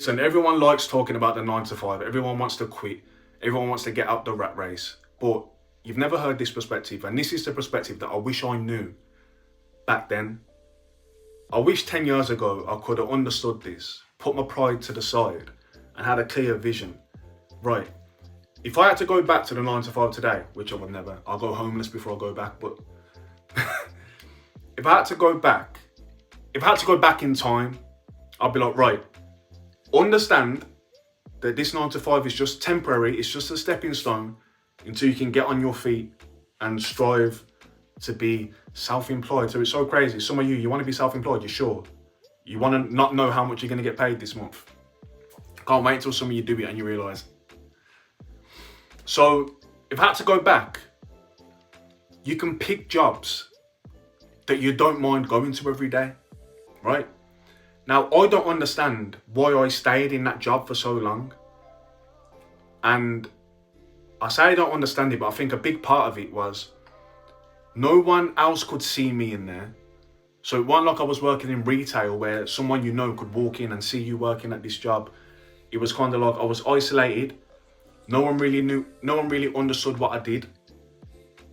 Listen, everyone likes talking about the 9 to 5. Everyone wants to quit. Everyone wants to get out the rat race. But you've never heard this perspective. And this is the perspective that I wish I knew back then. I wish 10 years ago I could have understood this, put my pride to the side and had a clear vision. Right, if I had to go back to the 9 to 5 today, which I would never, I'll go homeless before I go back, but if I had to go back in time, I'd be like, right, understand that this 9 to 5 is just temporary, it's just a stepping stone until you can get on your feet and strive to be self-employed. So it's so crazy. Some of you want to be self-employed, you're sure. You want to not know how much you're going to get paid this month. Can't wait till some of you do it and you realise. So if I had to go back, you can pick jobs that you don't mind going to every day, right? Now, I don't understand why I stayed in that job for so long. And I say I don't understand it, but I think a big part of it was no one else could see me in there. So it wasn't like I was working in retail where someone you know could walk in and see you working at this job. It was kind of like I was isolated. No one really understood what I did.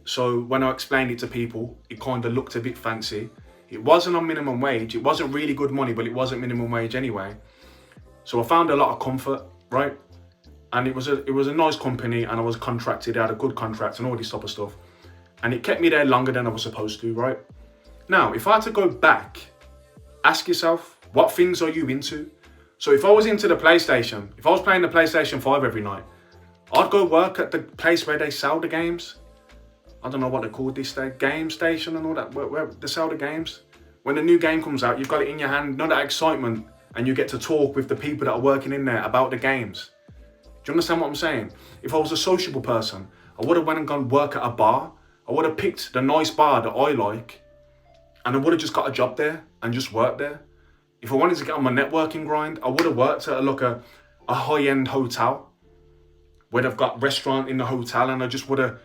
So when I explained it to people, it kind of looked a bit fancy. It wasn't on minimum wage. It wasn't really good money, but it wasn't minimum wage anyway. So I found a lot of comfort, right? And it was a nice company and I was contracted. I had a good contract and all this type of stuff. And it kept me there longer than I was supposed to, right? Now, if I had to go back, ask yourself, what things are you into? So if I was into the PlayStation, if I was playing the PlayStation 5 every night, I'd go work at the place where they sell the games. I don't know what they call this day, game station and all that, where they sell the games. When a new game comes out, you've got it in your hand, know that excitement, and you get to talk with the people that are working in there about the games. Do you understand what I'm saying? If I was a sociable person, I would have went and gone work at a bar. I would have picked the nice bar that I like, and I would have just got a job there and just worked there. If I wanted to get on my networking grind, I would have worked at a high-end hotel where they've got restaurant in the hotel, and I just would have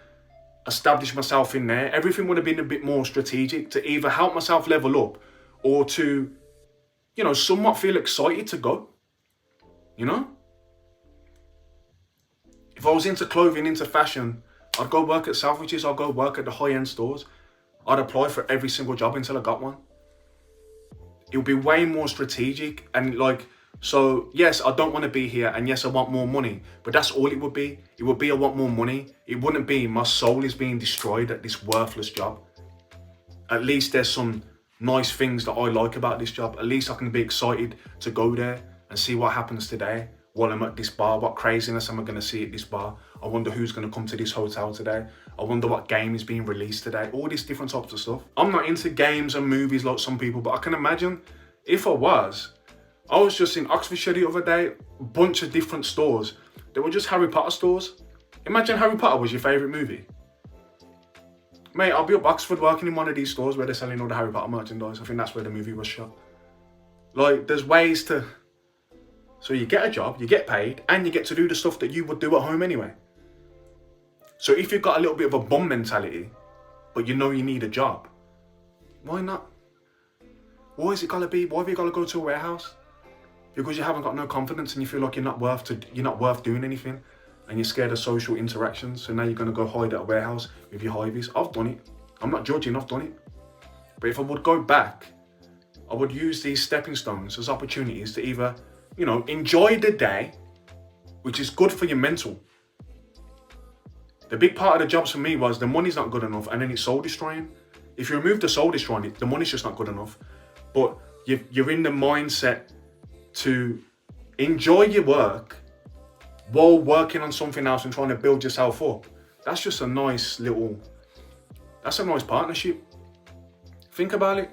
established myself in there. Everything would have been a bit more strategic to either help myself level up or to, you know, somewhat feel excited to go, you know? If I was into clothing, into fashion, I'd go work at Selfridges, I'd go work at the high-end stores. I'd apply for every single job until I got one. It would be way more strategic and like, so yes, I don't want to be here and yes, I want more money, but that's all it would be. It would be I want more money. It wouldn't be my soul is being destroyed at this worthless job. At least there's some nice things that I like about this job. At least I can be excited to go there and see what happens today while I'm at this bar. What craziness am I going to see at this bar? I wonder who's going to come to this hotel today. I wonder what game is being released today. All these different types of stuff. I'm not into games and movies like some people, but I can imagine if I was just in Oxfordshire the other day, a bunch of different stores. They were just Harry Potter stores. Imagine Harry Potter was your favourite movie. Mate, I'll be up Oxford working in one of these stores where they're selling all the Harry Potter merchandise. I think that's where the movie was shot. Like, there's ways to... So you get a job, you get paid, and you get to do the stuff that you would do at home anyway. So if you've got a little bit of a bum mentality, but you know you need a job, why not? Why is it gotta be? Why have you gotta go to a warehouse? Because you haven't got no confidence and you feel like you're not worth doing anything, and you're scared of social interactions. So now you're gonna go hide at a warehouse with your Hivies. I've done it. I'm not judging. I've done it. But if I would go back, I would use these stepping stones as opportunities to either, you know, enjoy the day, which is good for your mental. The big part of the jobs for me was the money's not good enough, and then it's soul destroying. If you remove the soul destroying, the money's just not good enough. But you're in the mindset to enjoy your work while working on something else and trying to build yourself up. That's just a nice partnership. Think about it.